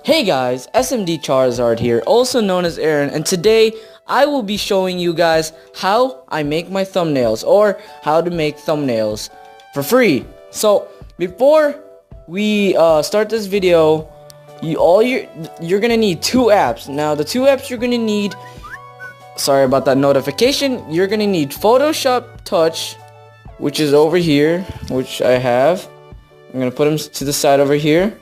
Hey guys, smdcharizard here, also known as Aaron, and today I will be showing you guys how I make my thumbnails, or how to make thumbnails for free. So before we start this video, you're gonna need two apps. Now the two apps you're gonna need, sorry about that notification, you're gonna need Photoshop Touch, which is over here, which I have. I'm gonna put them to the side over here.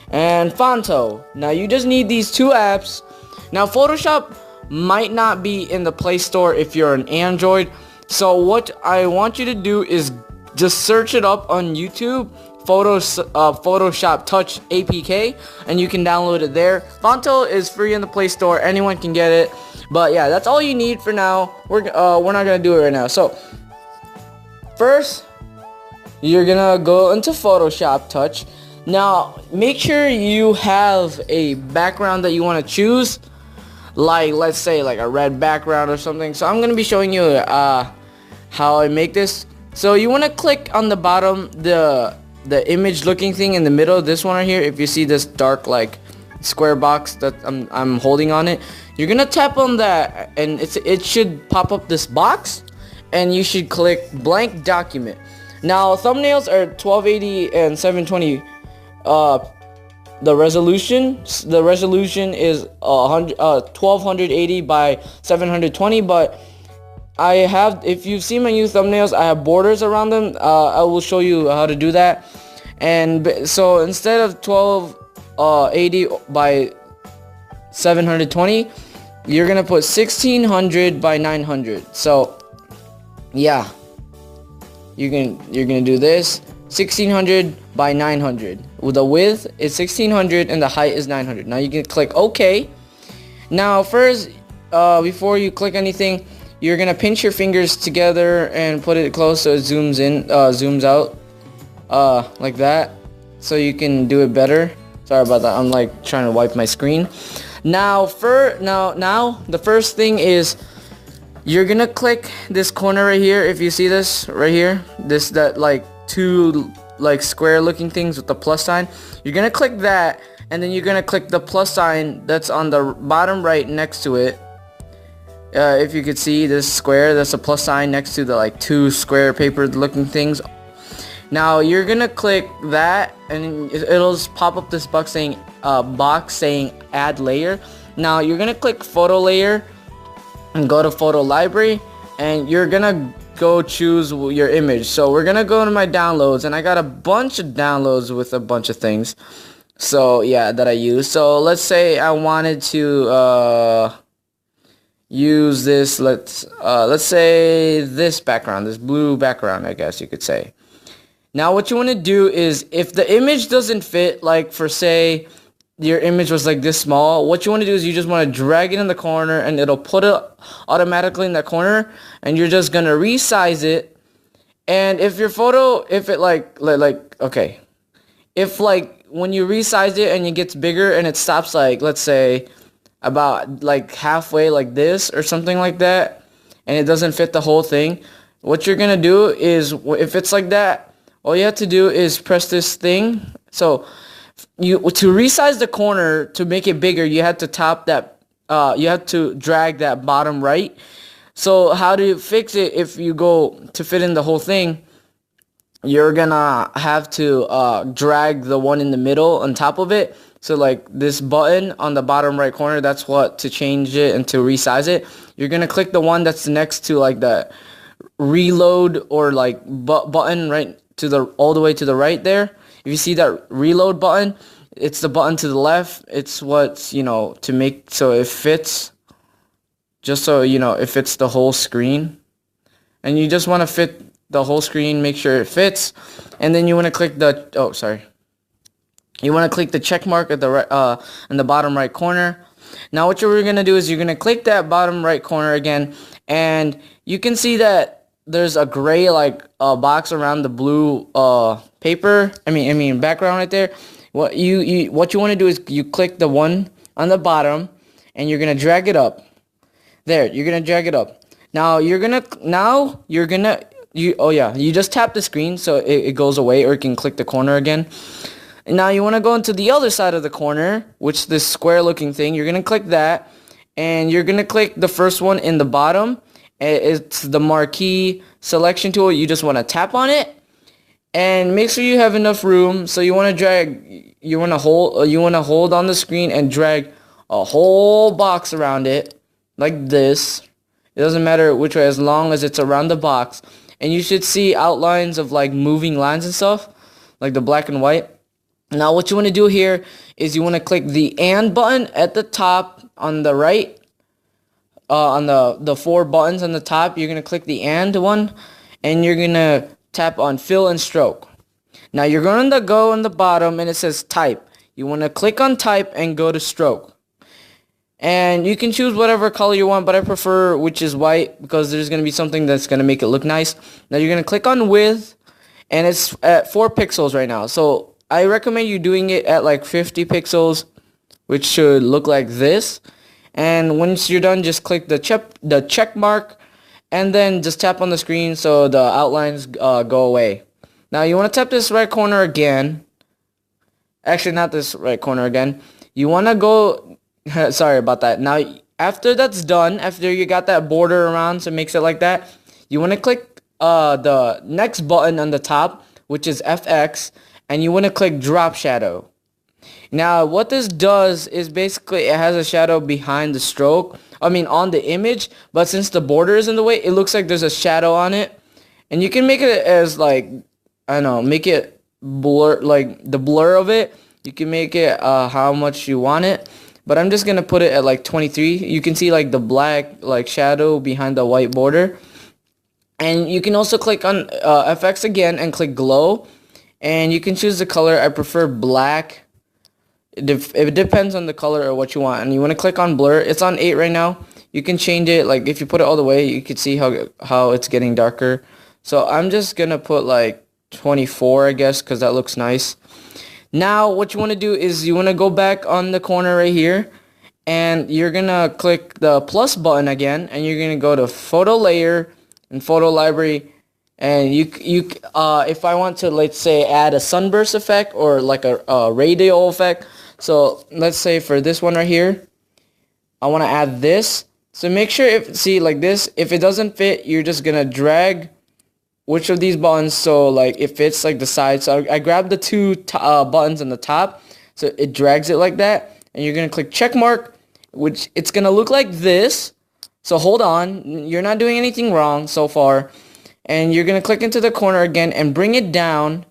And Fonto. Now you just need these two apps. Now Photoshop might not be in the Play Store if you're an Android, so what I want you to do is just search it up on YouTube, Photoshop Touch APK, and you can download it there. Fonto is free in the Play Store, anyone can get it, but yeah, that's all you need for now. We're not gonna do it right now. So first you're gonna go into Photoshop Touch. Now, make sure you have a background that you want to choose, like, let's say, like a red background or something. So I'm going to be showing you how I make this. So you want to click on the bottom, the image looking thing in the middle, this one right here. If you see this dark, like, square box that I'm holding on it, you're going to tap on that, and it should pop up this box, and you should click blank document. Now, thumbnails are 1280 and 720. The resolution is 1280 by 720, but I have, if you've seen my new thumbnails, I have borders around them. I will show you how to do that. And so instead of 1280 by 720, you're gonna put 1600 by 900. So yeah, you're gonna do this. 1600 by 900. The width is 1600 and the height is 900. Now you can click OK. Now first, before you click anything, you're gonna pinch your fingers together and put it close so it zooms in, zooms out, like that, so you can do it better. Sorry about that. I'm like trying to wipe my screen. Now the first thing is you're gonna click this corner right here. If you see this right here, that like two like square looking things with the plus sign, you're gonna click that, and then you're gonna click the plus sign that's on the bottom right next to it. If you could see this square, that's a plus sign next to the like two square paper looking things. Now you're gonna click that, and it'll just pop up this box saying add layer. Now you're gonna click photo layer and go to photo library, and you're gonna go choose your image. So we're gonna go to my downloads, and I got a bunch of downloads with a bunch of things, so yeah, that I use. So let's say I wanted to use this, let's say this background, this blue background, I guess you could say. Now what you want to do is, if the image doesn't fit, like for say your image was like this small, what you want to do is you just want to drag it in the corner, and it'll put it automatically in that corner, and you're just gonna resize it. And if your photo, if it okay, if like when you resize it and it gets bigger and it stops, like let's say about like halfway like this or something like that, and it doesn't fit the whole thing, what you're gonna do is, if it's like that, all you have to do is press this thing. So to resize the corner, to make it bigger, you have to tap that, you have to drag that bottom right. So how do you fix it? If you go to fit in the whole thing, you're gonna have to drag the one in the middle on top of it. So like this button on the bottom right corner, that's what to change it and to resize it. You're gonna click the one that's next to like the reload or like button right to the all the way to the right there. If you see that reload button, it's the button to the left. It's what's, to make so it fits, just so it fits the whole screen. And you just want to fit the whole screen, make sure it fits. And then you want to click the, you want to click the check mark at the right, in the bottom right corner. Now what you're going to do is you're going to click that bottom right corner again, and you can see that there's a gray like box around the blue paper. I mean background right there. What you want to do is you click the one on the bottom, and you're gonna drag it up. There, you're gonna drag it up. Now you just tap the screen so it goes away, or you can click the corner again. And now you want to go into the other side of the corner, which this square looking thing. You're going to click that, and you're going to click the first one in the bottom. It's the marquee selection tool. You just want to tap on it, and make sure you have enough room. So you want to drag, you want to hold on the screen and drag a whole box around it like this. It doesn't matter which way, as long as it's around the box. And you should see outlines of like moving lines and stuff, like the black and white. Now what you want to do here is you want to click the and button at the top on the right. On the 4 buttons on the top, you're going to click the and one, and you're going to tap on fill and stroke. Now you're going to go on the bottom and it says type. You want to click on type and go to stroke. And you can choose whatever color you want, but I prefer which is white, because there's going to be something that's going to make it look nice. Now you're going to click on width, and it's at 4 pixels right now. So I recommend you doing it at like 50 pixels, which should look like this. And once you're done, just click the check mark, and then just tap on the screen so the outlines go away. Now you want to tap this right corner again. Actually, not this right corner again. You want to go... Sorry about that. Now, after that's done, after you got that border around, so it makes it like that, you want to click the next button on the top, which is FX, and you want to click drop shadow. Now, what this does is basically it has a shadow behind the stroke, on the image, but since the border is in the way, it looks like there's a shadow on it. And you can make it as like, I don't know, make it blur, like the blur of it. You can make it how much you want it. But I'm just going to put it at like 23. You can see like the black like shadow behind the white border. And you can also click on FX again and click glow. And you can choose the color. I prefer black. It depends on the color or what you want. And you want to click on blur. It's on 8 right now. You can change it. Like if you put it all the way, you can see how it's getting darker. So I'm just going to put like 24, I guess, because that looks nice. Now, what you want to do is you want to go back on the corner right here, and you're going to click the plus button again, and you're going to go to photo layer and photo library, and if I want to, let's say, add a sunburst effect or like a radial effect, so let's say for this one right here, I want to add this. So make sure like this, if it doesn't fit, you're just going to drag which of these buttons, so like it fits like the side. So I grabbed the 2 buttons on the top, so it drags it like that, and you're gonna click check mark, which it's gonna look like this. So hold on, you're not doing anything wrong so far, and you're gonna click into the corner again and bring it down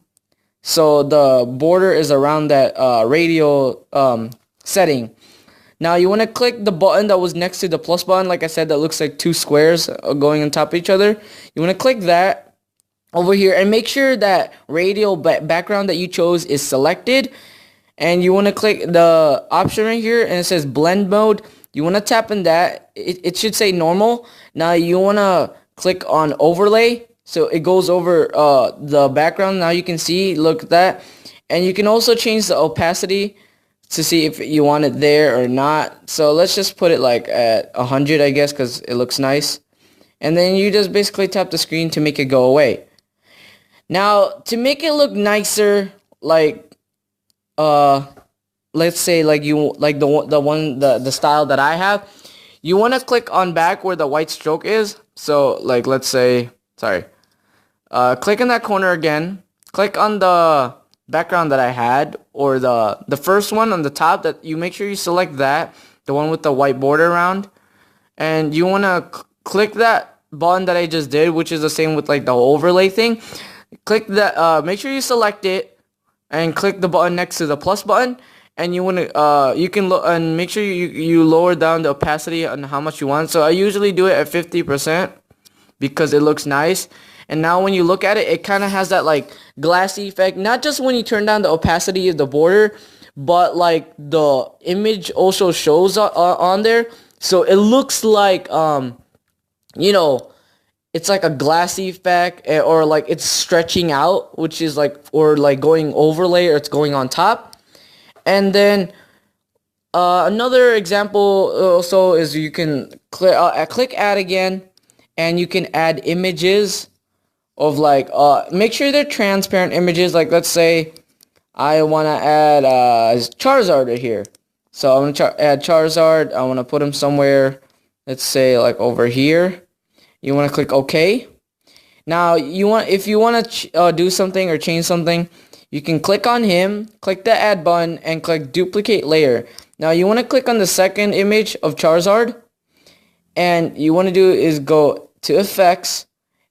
so the border is around that radial setting. Now you want to click the button that was next to the plus button, like I said, that looks like 2 squares going on top of each other. You want to click that over here, and make sure that radial background that you chose is selected, and you want to click the option right here, and it says blend mode. You want to tap in that. It should say normal. Now you want to click on overlay, so it goes over the background. Now you can see, look at that, and you can also change the opacity to see if you want it there or not. So let's just put it like at 100, I guess, because it looks nice. And then you just basically tap the screen to make it go away. Now, to make it look nicer, like, let's say like the style that I have, you want to click on back where the white stroke is. So like, let's say, click in that corner again, click on the background that I had, or the first one on the top, that you make sure you select that, the one with the white border around, and you want to click that button that I just did, which is the same with like the overlay thing. Click that, make sure you select it, and click the button next to the plus button, and you want to you can and make sure you lower down the opacity on how much you want. So I usually do it at 50% because it looks nice. And now when you look at it, it kind of has that like glassy effect, not just when you turn down the opacity of the border, but like the image also shows on there, so it looks like you know, it's like a glassy effect, or like it's stretching out, which is like, or like going overlay, or it's going on top. And then another example also is you can click add again, and you can add images of like make sure they're transparent images. Like let's say I want to add Charizard right here. So I'm going to add Charizard. I want to put him somewhere, let's say like over here. You want to click OK. Now, if you want to do something or change something, you can click on him, click the add button, and click duplicate layer. Now, you want to click on the second image of Charizard, and you want to do is go to effects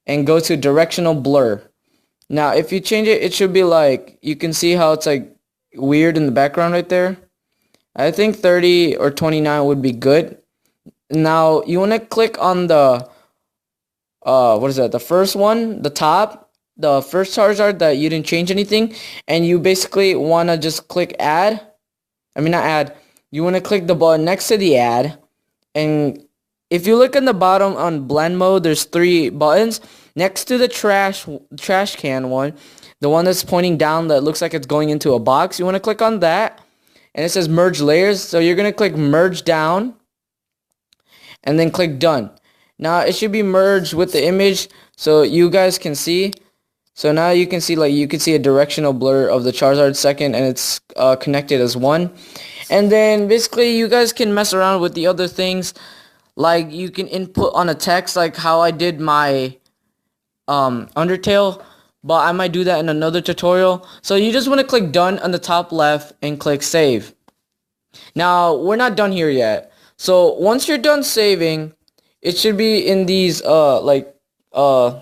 and go to directional blur. Now, if you change it, it should be like, you can see how it's like weird in the background right there. I think 30 or 29 would be good. Now, you want to click on the, what is that? The first one, the top, the first Charizard that you didn't change anything. And you basically want to just click add. I mean, not add. You want to click the button next to the add. And if you look in the bottom on blend mode, there's 3 buttons. Next to the trash can one, the one that's pointing down that looks like it's going into a box, you want to click on that. And it says merge layers. So you're going to click merge down. And then click done. Now it should be merged with the image so you guys can see. So now you can see, like, you can see a directional blur of the Charizard second, and it's connected as one. And then basically you guys can mess around with the other things, like you can input on a text, like how I did my Undertale, but I might do that in another tutorial. So you just want to click done on the top left and click save. Now we're not done here yet. So once you're done saving, it should be in these thumbnails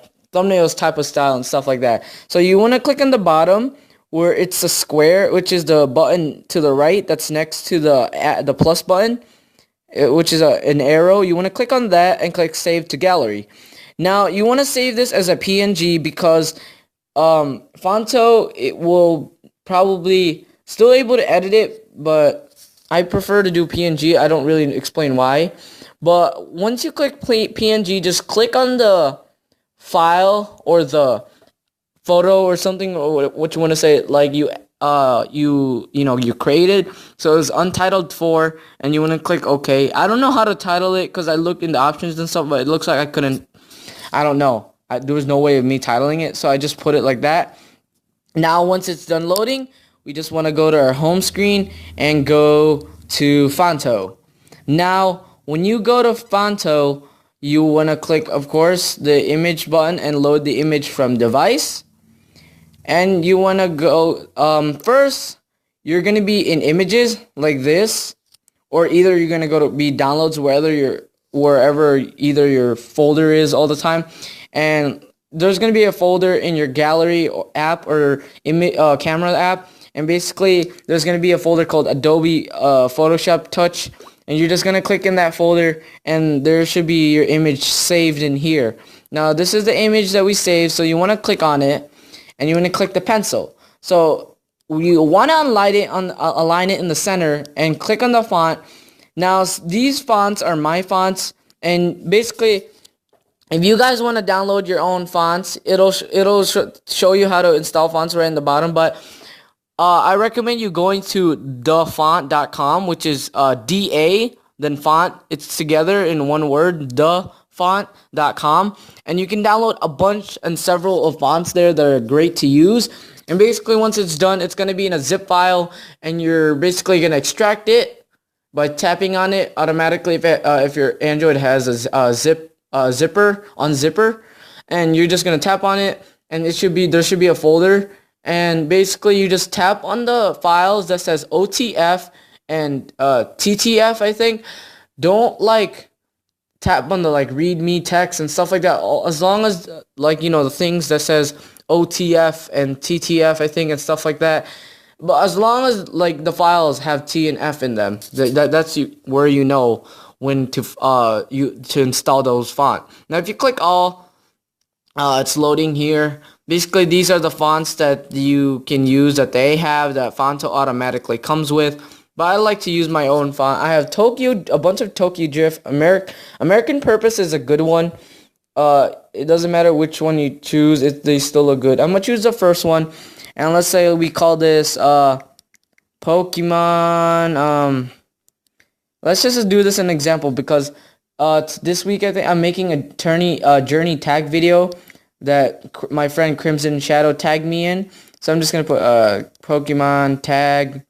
type of style and stuff like that. So you want to click on the bottom where it's a square, which is the button to the right that's next to the plus button, which is an arrow. You want to click on that and click save to gallery. Now you want to save this as a PNG because Fonto, it will probably still able to edit it, but I prefer to do PNG. I don't really explain why. But once you click PNG, just click on the file or the photo or something, or what you want to say, like you created. So it's Untitled 4, and you want to click OK. I don't know how to title it because I looked in the options and stuff, but it looks like I couldn't. I don't know. There was no way of me titling it, so I just put it like that. Now, once it's done loading, we just want to go to our home screen and go to Fonto. Now, when you go to Fonto, you want to click, of course, the image button and load the image from device. And you want to go, first, you're going to be in images like this, or either you're going to go to be downloads wherever either your folder is all the time. And there's going to be a folder in your gallery app or camera app. And basically, there's going to be a folder called Adobe Photoshop Touch. And you're just going to click in that folder, and there should be your image saved in here. Now, this is the image that we saved, so you want to click on it, and you want to click the pencil. So you want to align it in the center, and click on the font. Now, these fonts are my fonts, and basically, if you guys want to download your own fonts, it'll show you how to install fonts right in the bottom, but I recommend you going to thefont.com, which is DA, then font. It's together in one word, thefont.com. And you can download a bunch and several of fonts there that are great to use. And basically, once it's done, it's going to be in a zip file, and you're basically going to extract it by tapping on it automatically if your Android has a zipper on zipper. And you're just going to tap on it, and there should be a folder. And basically, you just tap on the files that says OTF and TTF, I think. Don't, tap on the, README text and stuff like that. As long as, the things that says OTF and TTF, I think, and stuff like that. But as long as, the files have T and F in them, that's where you know when to install those fonts. Now, if you click all, it's loading here. Basically, these are the fonts that you can use that they have that Fonto automatically comes with. But I like to use my own font. I have a bunch of Tokyo Drift. American Purpose is a good one. It doesn't matter which one you choose. They still look good. I'm going to choose the first one. And let's say we call this Pokemon. Let's just do this an example because this week I think I'm making a journey tag video that my friend Crimson Shadow tagged me in. So I'm just gonna put Pokemon tag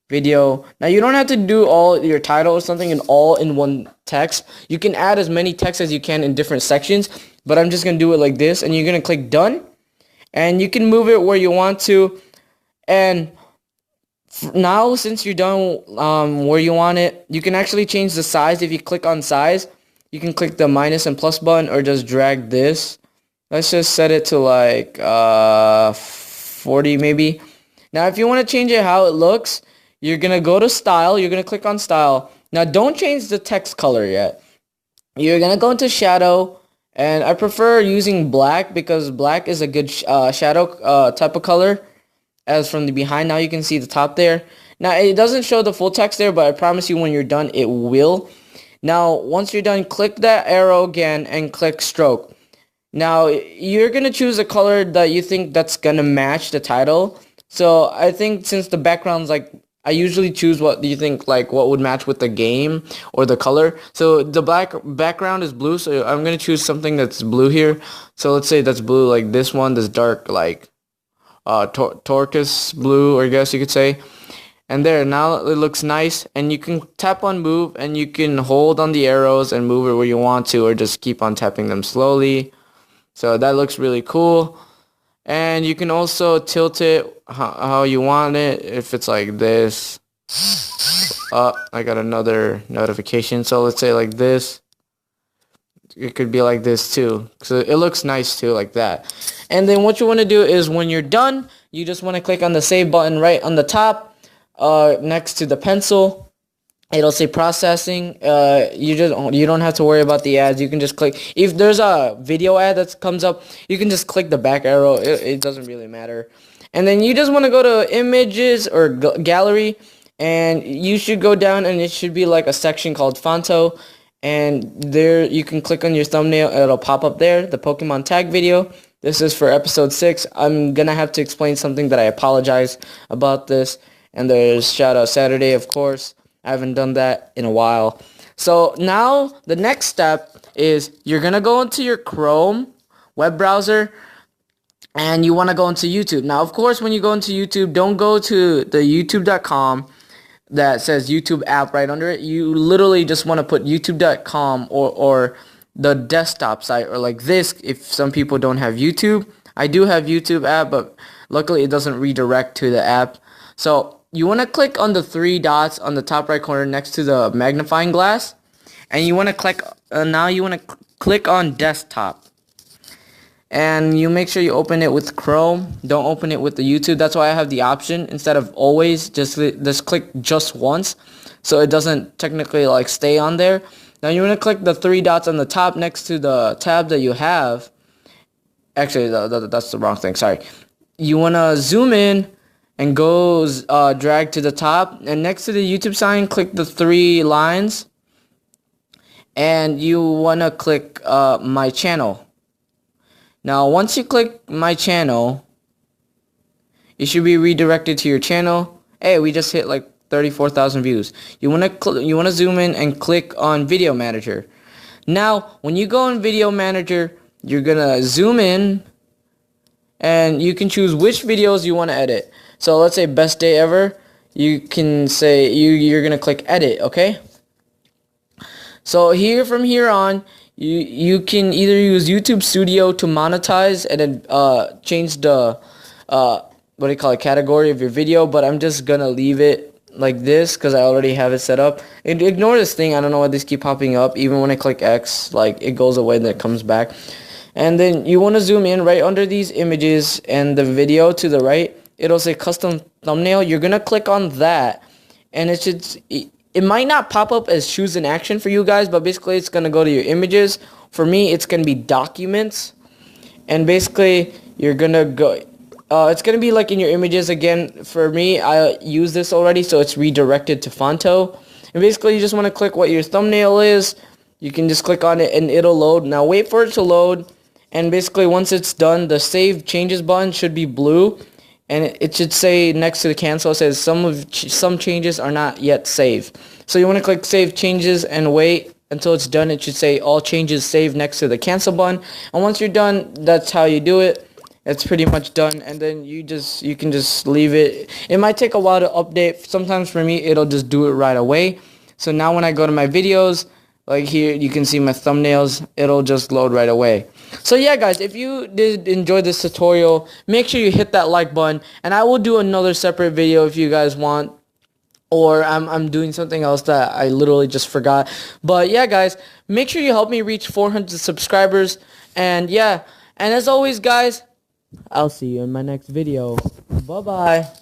video. Now you don't have to do all your title or something in all in one text. You can add as many text as you can in different sections, but I'm just gonna do it like this, and you're gonna click done, and you can move it where you want to. And now since you're done where you want it, you can actually change the size. If you click on size, you can click the minus and plus button, or just drag this. Let's just set it to like 40 maybe. Now if you want to change it how it looks, you're gonna go to style, you're gonna click on style. Now don't change the text color yet. You're gonna go into shadow, and I prefer using black because black is a good shadow type of color. As from the behind, now you can see the top there. Now it doesn't show the full text there, but I promise you when you're done it will. Now once you're done, click that arrow again and click stroke. Now you're gonna choose a color that you think that's gonna match the title. So I think since the background's like, I usually choose what you think like what would match with the game or the color. So the black background is blue, so I'm gonna choose something that's blue here. So let's say that's blue, like this one, this dark like turquoise blue, or I guess you could say. And there, now it looks nice, and you can tap on move, and you can hold on the arrows and move it where you want to, or just keep on tapping them slowly. So that looks really cool. And you can also tilt it how you want it, if it's like this. I got another notification, so let's say like this. It could be like this too, so it looks nice too, like that. And then what you want to do is when you're done, you just want to click on the save button right on the top, next to the pencil. It'll say processing. You don't have to worry about the ads. You can just click. If there's a video ad that comes up, you can just click the back arrow. It doesn't really matter. And then you just want to go to images or gallery, and you should go down, and it should be like a section called Fonto. And there you can click on your thumbnail, it'll pop up there, the Pokemon tag video. This is for episode 6. I'm gonna have to explain something that I apologize about this. And there's Shoutout Saturday, of course. I haven't done that in a while. So now the next step is you're gonna go into your Chrome web browser, and you wanna go into YouTube. Now of course when you go into YouTube, don't go to the youtube.com that says YouTube app right under it. You literally just want to put youtube.com or the desktop site, or like this if some people don't have YouTube. I do have YouTube app, but luckily it doesn't redirect to the app. So you want to click on the 3 dots on the top right corner next to the magnifying glass, and you want to click now you want to click on desktop. And you make sure you open it with Chrome. Don't open it with the YouTube. That's why I have the option instead of always just click just once, so it doesn't technically like stay on there. Now you want to click the 3 dots on the top next to the tab that you have. Actually, that's the wrong thing. Sorry. You want to zoom in and go drag to the top, and next to the YouTube sign, click the 3 lines, and you want to click my channel. Now, once you click my channel, it should be redirected to your channel. Hey, we just hit like 34,000 views. You want to zoom in and click on Video Manager. Now, when you go in Video Manager, you're going to zoom in, and you can choose which videos you want to edit. So, let's say best day ever. You can say you're going to click edit, okay? So, from here on, you can either use YouTube Studio to monetize and then change the category of your video, but I'm just gonna leave it like this because I already have it set up. Ignore this thing. I don't know why these keep popping up. Even when I click X, like it goes away and then it comes back. And then you want to zoom in right under these images and the video to the right. It'll say custom thumbnail. You're gonna click on that, and it might not pop up as choose an action for you guys, but basically it's going to go to your images. For me, it's going to be documents. And basically, you're going to go... it's going to be like in your images again. For me, I use this already, so it's redirected to Fonto. And basically, you just want to click what your thumbnail is. You can just click on it, and it'll load. Now, wait for it to load. And basically, once it's done, the Save Changes button should be blue. And it should say next to the cancel, it says some changes are not yet saved. So you want to click Save Changes and wait until it's done. It should say all changes saved next to the cancel button. And once you're done, that's how you do it. it's pretty much done, and then you can just leave it. It might take a while to update. Sometimes for me it'll just do it right away. So now when I go to my videos, like here you can see my thumbnails, it'll just load right away. So yeah guys, if you did enjoy this tutorial, make sure you hit that like button, and I will do another separate video if you guys want, or I'm doing something else that I literally just forgot. But yeah guys, make sure you help me reach 400 subscribers, and yeah, and as always guys, I'll see you in my next video. Bye bye.